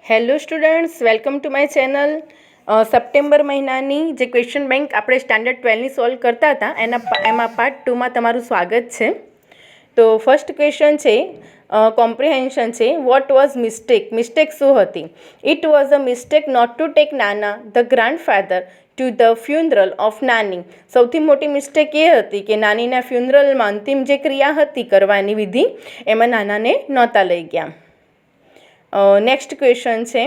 Hello students, welcome to my channel. September મહિનાની જે question bank આપણે સ્ટાન્ડર્ડ 12ની સોલ્વ કરતા હતા એમાં પાર્ટ 2માં તમારું સ્વાગત છે. તો ફર્સ્ટ ક્વેશ્ચન છે, કોમ્પ્રિહેન્શન છે. વોટ વોઝ મિસ્ટેક શું હતી? It was a mistake not to take Nana the grandfather to the funeral of Nani. સૌથી મોટી મિસ્ટેક એ હતી કે નાનીના ફ્યુનરલમાં અંતિમ જે ક્રિયા હતી કરવાની વિધિ એમાં નાનાને નહોતા લઈ ગયા. નેક્સ્ટ ક્વેશ્ચન છે,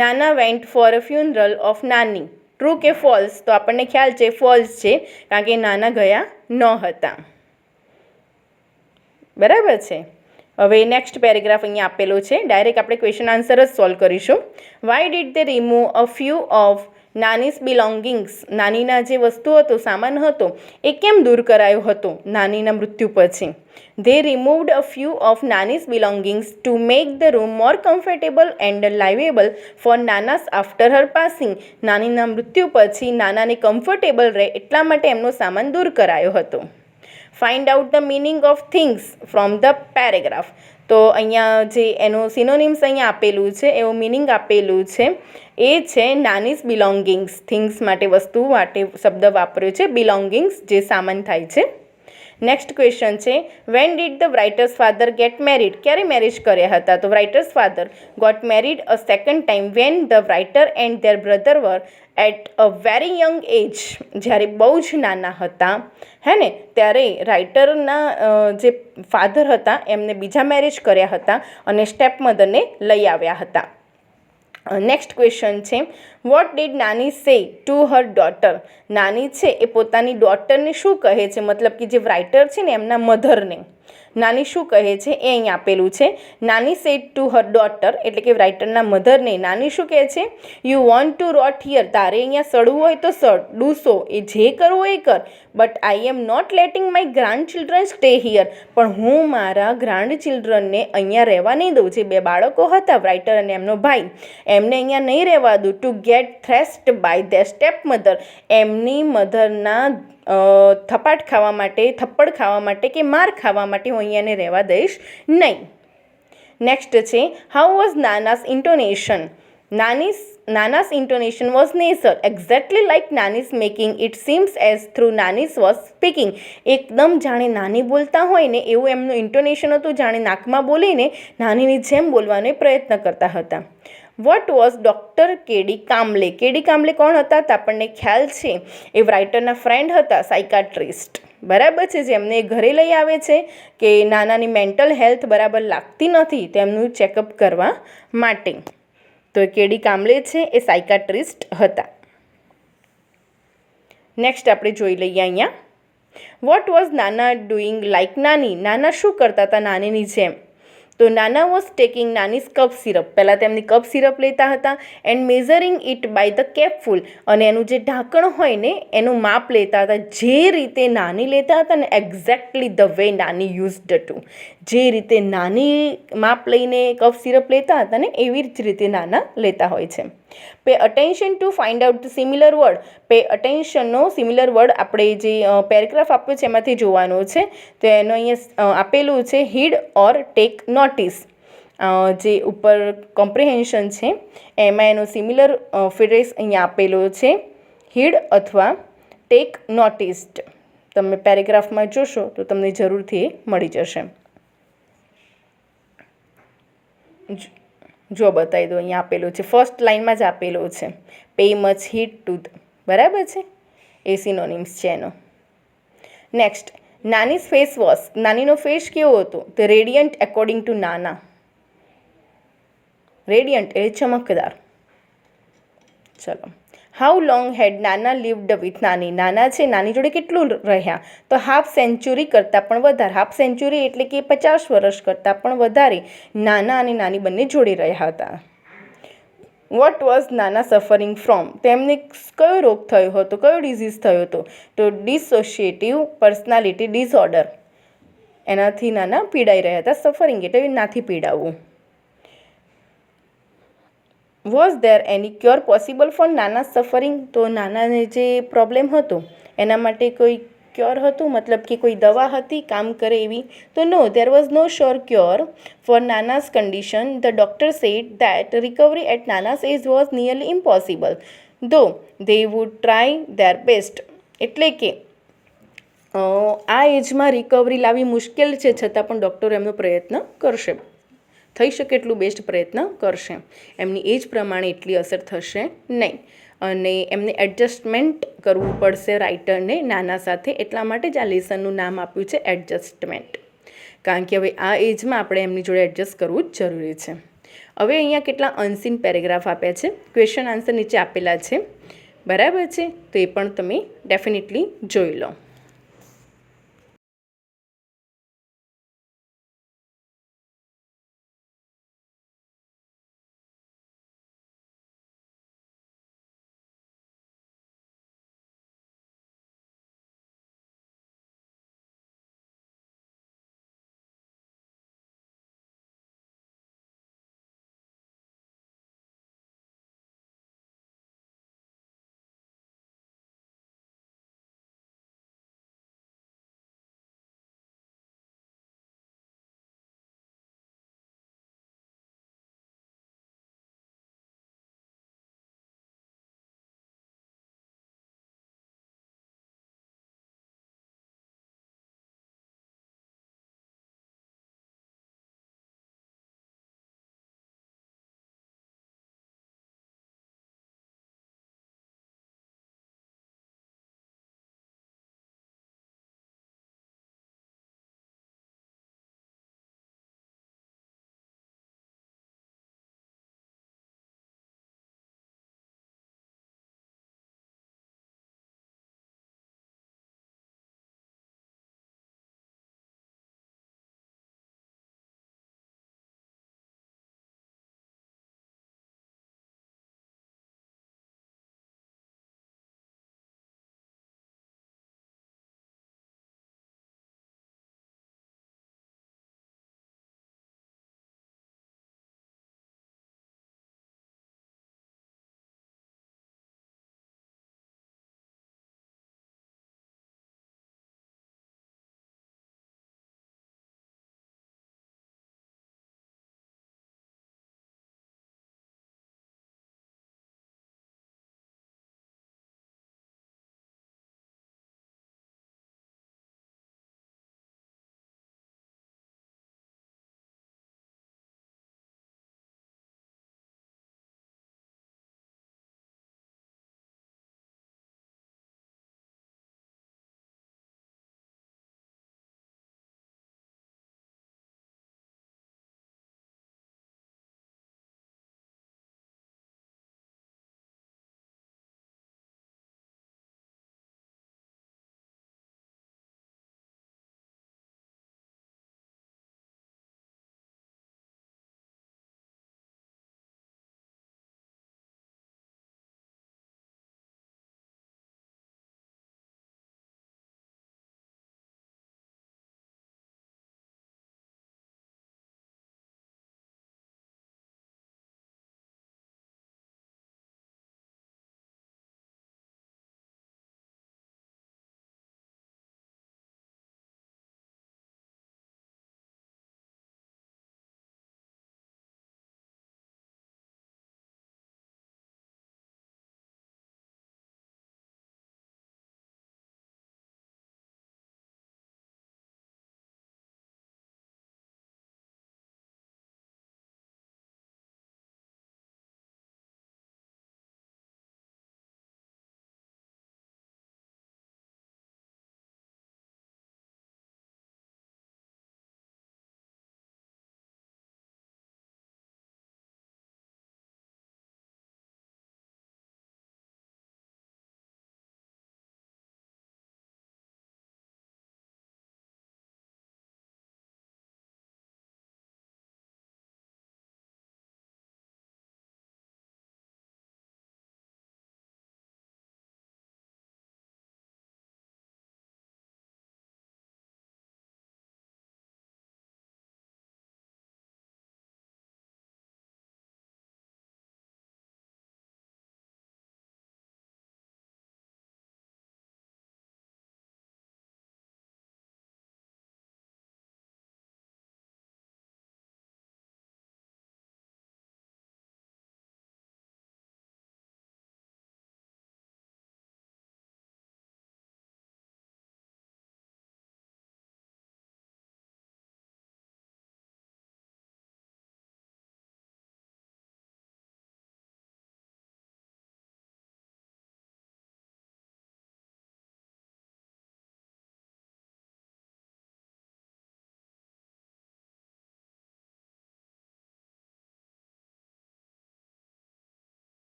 નાના went for a funeral of નાની. ટ્રુ કે ફોલ્સ? તો આપણને ખ્યાલ છે ફોલ્સ છે, કારણ કે નાના ગયા ન હતા. બરાબર છે. હવે નેક્સ્ટ પેરેગ્રાફ અહીંયા આપેલો છે, ડાયરેક્ટ આપણે ક્વેશ્ચન આન્સર જ સોલ્વ કરીશું. Why did they remove a few of Nani's belongings? નાનીના જે વસ્તુ હતો, સામાન હતો, એ કેમ દૂર કરાયો હતો નાનીના મૃત્યુ પછી? They removed a few of Nani's belongings to make the room more comfortable and livable for Nana's after her passing. નાનીના મૃત્યુ પછી નાનાને કમ્ફર્ટેબલ રહે એટલા માટે એમનો સામાન દૂર કરાયો હતો. Find out the meaning of things from the paragraph. તો અહીંયા જે એનું સિનોનિમ્સ અહીંયા આપેલું છે, એવું મિનિંગ આપેલું છે, એ છે નાનીસ બિલોંગિંગ્સ. થિંગ્સ માટે, વસ્તુ માટે શબ્દ વાપર્યો છે. બિલોંગિંગ્સ જે સામાન થાય છે. નેક્સ્ટ ક્વેશ્ચન છે, when did the writer's father get married? ક્યારે મેરેજ કર્યા હતા? તો writer's father got married a second time when the writer and their brother were at a very young age. જ્યારે બહુ જ નાના હતા, હે ને, ત્યારે રાઇટરના જે ફાધર હતા એમને બીજા મેરેજ કર્યા હતા અને સ્ટેપ મધરને લઈ આવ્યા હતા. નેક્સ્ટ ક્વેશ્ચન છે, વોટ ડીડ નાની સે ટુ હર ડોટર? નાની છે એ પોતાની ડોટરને શું કહે છે? મતલબ કે જે રાઇટર છે ને એમના મધરને નાની શું કહે છે એ અહીં આપેલું છે. નાની સેડ ટુ હર ડોટર, એટલે કે રાઇટરના મધરને નાની શું કહે છે? You want to rot here? તારે અહીંયા સડવું હોય તો સડ, ડુ સો, એ જે કરવું એ કર. But I am not letting my grandchildren stay here. પણ હું મારા ગ્રાન્ડ ચિલ્ડ્રનને અહીંયા રહેવા નહીં દઉં. જે બે બાળકો હતા, રાઇટર અને એમનો ભાઈ, એમને અહીંયા નહીં રહેવા દઉં. To get thrashed by their step mother. એમની મધરના થપ્પડ ખાવા માટે કે માર ખાવા માટે હું અહીંયાને રહેવા દઈશ નહીં. નેક્સ્ટ છે, how was Nana's intonation? Nana's intonation was નેસર exactly like Nani's making it seems as through Nani's was speaking. એકદમ જાણે નાની બોલતા હોય ને એવું એમનું ઇન્ટોનેશન હતું, જાણે નાકમાં બોલીને નાનીની જેમ બોલવાનો પ્રયત્ન કરતા હતા. What was doctor K D Kamble? K D Kamble કોણ હતા? તો આપણને ખ્યાલ છે એ રાઇટરના ફ્રેન્ડ હતા, સાયકાટ્રિસ્ટ. બરાબર છે, જેમને ઘરે લઈ આવે છે કે નાનાની મેન્ટલ હેલ્થ બરાબર લાગતી નથી તેમનું ચેકઅપ કરવા માટે. તો કેડી કામ્બલે છે એ સાયકાટ્રિસ્ટ હતા. નેક્સ્ટ આપણે જોઈ લઈએ અહીંયા, what was Nana doing like Nani? Nana શું કરતા હતા નાનીની જેમ? તો Nana was taking Nani's cup syrup. પહેલાં તેમની કપ સિરપ લેતા હતા and measuring it by the capful. અને એનું જે ઢાંકણ હોય ને એનું માપ લેતા હતા, જે રીતે નાની લેતા હતા ને, એક્ઝેક્ટલી ધ વે નાની યુઝડ ટુ. જે રીતે નાની માપ લઈને કપ સિરપ લેતા હતા ને એવી જ રીતે નાના લેતા હોય છે. Pay attention to find out the similar word. Pay અટેન્શનનો સિમિલર વર્ડ આપણે જે પેરેગ્રાફ આપ્યો છે એમાંથી જોવાનો છે. તો એનો અહીંયા આપેલું છે, હીડ ઓર ટેક નોટિસ. જે ઉપર કોમ્પ્રિહેન્શન છે એમાં એનો સિમિલર ફ્રેઝ અહીંયા આપેલો છે, હીડ અથવા ટેક નોટિસ્ડ. તમે પેરેગ્રાફમાં જોશો તો તમને જરૂરથી એ મળી જશે. જો બતાવી દો, અહીંયા આપેલું છે, ફર્સ્ટ લાઇનમાં જ આપેલો છે, પે મચ હીડ ટુ. બરાબર છે, એ સિનોનિમ્સ છે એનો. Next, Nani's face wash. નાનીનો ફેસ કેવો હતો? તો radiant according to Nana. Radiant એટલે ચમકદાર. ચલો, હાઉ લોંગ હેડ નાના લિવ્ડ વિથ નાની? નાના છે નાની જોડે કેટલું રહ્યા? તો હાફ સેન્ચુરી કરતાં પણ વધારે. હાફ સેન્ચુરી એટલે કે 50 વર્ષ કરતાં પણ વધારે નાના અને નાની બંને જોડે રહ્યા હતા. વોટ વોઝ નાના સફરિંગ ફ્રોમ? તેમને કયો રોગ થયો હતો, કયો ડિઝીઝ થયો હતો? તો ડિસોશિએટિવ પર્સનાલિટી ડિસઓર્ડર. એનાથી નાના પીડાઈ રહ્યા હતા. સફરિંગ એટલે નાથી પીડાવવું. Was there any cure possible for Nana suffering? તો નાનાને જે પ્રોબ્લેમ હતો એના માટે કોઈ ક્યોર હતું, મતલબ કે કોઈ દવા હતી કામ કરે એવી? તો no, there was no sure cure for Nana's condition. The doctor said that recovery at Nana's age was nearly impossible though they would try their best. એટલે કે આ એજમાં રિકવરી લાવવી મુશ્કેલ છે, છતાં પણ ડૉક્ટરો એમનો પ્રયત્ન કરશે, થઈ શકે એટલું બેસ્ટ પ્રયત્ન કરશે. એમની એજ પ્રમાણે એટલી અસર થશે નહીં અને એમને એડજસ્ટમેન્ટ કરવું પડશે રાઇટરને નાના સાથે. એટલા માટે જ આ લેસનનું નામ આપ્યું છે એડજસ્ટમેન્ટ, કારણ કે હવે આ એજમાં આપણે એમની જોડે એડજસ્ટ કરવું જ જરૂરી છે. હવે અહીંયા કેટલા અનસીન પેરેગ્રાફ આપ્યા છે, ક્વેશ્ચન આન્સર નીચે આપેલા છે, બરાબર છે, તો એ પણ તમે ડેફિનેટલી જોઈ લો.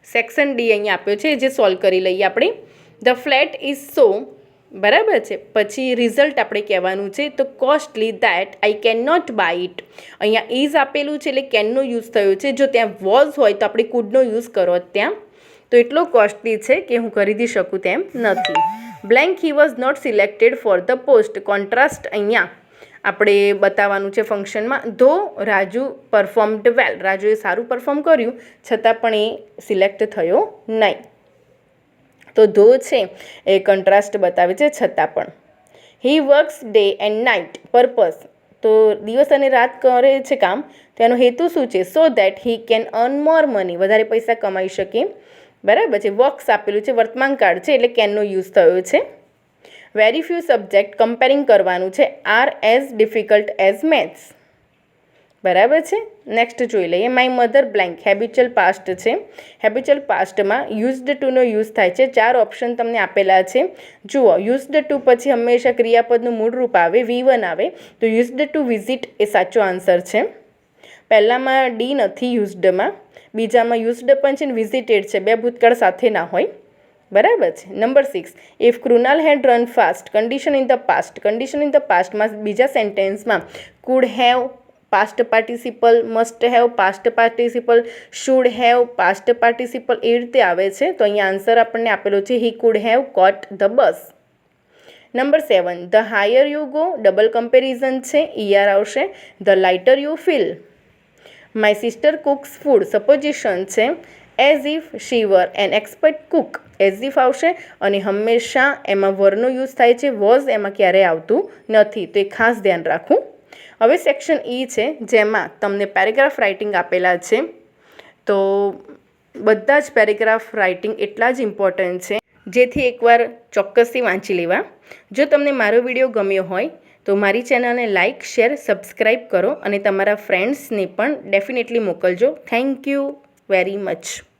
સેક્શન ડી અહીંયા આપ્યો છે, જે સોલ્વ કરી લઈએ આપણે. ધ ફ્લેટ ઇઝ સો, બરાબર છે. પછી રિઝલ્ટ આપણે કહેવાનું છે, તો costly that I can not buy it. અહીંયા ઇઝ આપેલું છે એટલે કેનનો યુઝ થયો છે. જો ત્યાં વોઝ હોય તો આપણે કુડનો યુઝ કરો ત્યાં. તો એટલો કોસ્ટલી છે કે હું ખરીદી શકું તેમ નથી. Blank he was not selected for the post. Contrast અહીંયા આપણે બતાવવાનું છે ફંક્શનમાં. ધો રાજુ પરફોર્મડ વેલ. રાજુએ સારું પરફોર્મ કર્યું છતાં પણ એ સિલેક્ટ થયો નહીં. તો ધો છે એ કન્ટ્રાસ્ટ બતાવે છે છતાં પણ. He works day and night purpose. તો દિવસ અને રાત કરે છે કામ, તેનો હેતુ શું છે? So that he can earn more money. વધારે પૈસા કમાઈ શકે, બરાબર છે. વર્ક્સ આપેલું છે, વર્તમાન કાળ છે એટલે કેનનો યુઝ થયો છે. વેરી ફ્યુ સબ્જેક્ટ કમ્પેરિંગ કરવાનું છે. Are as difficult as maths, બરાબર છે. નેક્સ્ટ જોઈ લઈએ. My mother blank. Habitual past છે. હેબિચ્યુઅલ પાસ્ટમાં યુઝડ ટુનો યુઝ થાય છે. 4 ઓપ્શન તમને આપેલા છે. જુઓ, યુઝડ ટુ પછી હંમેશા ક્રિયાપદનું મૂળ રૂપ આવે, V1 આવે. તો યુઝડ ટુ વિઝિટ એ સાચો આન્સર છે. પહેલામાં ડી નથી યુઝડમાં, બીજામાં યુઝડ પણ છે ને વિઝિટેડ છે. 2 ભૂતકાળ સાથે ના હોય, બરાબર છે. Number 6. If Krunal had run fast. Condition in the past. Condition in the પાસ્ટમાં બીજા સેન્ટેન્સમાં could have past participle, must have past participle, should have past participle એ રીતે આવે છે. તો અહીંયા આન્સર આપણને આપેલો છે he could have caught the bus. Number 7. The higher you go. Double comparison છે, ER આવશે. The lighter you feel. My sister cooks food. Supposition છે. As if she were an expert cook. As if આવશે અને હંમેશા એમાં વરનો use થાય છે. Was એમાં ક્યારેય આવતું નથી, તો એ ખાસ ધ્યાન રાખવું. હવે સેક્શન ઈ છે, જેમાં તમને પેરેગ્રાફ રાઇટિંગ આપેલા છે. તો બધા જ પેરેગ્રાફ રાઇટિંગ એટલા જ ઇમ્પોર્ટન્ટ છે, જેથી એકવાર ચોક્કસથી વાંચી લેવા. જો તમને મારો વિડીયો ગમ્યો હોય તો મારી ચેનલને લાઇક, શેર, સબસ્ક્રાઈબ કરો અને તમારા ફ્રેન્ડ્સને પણ ડેફિનેટલી મોકલજો. Thank you very much.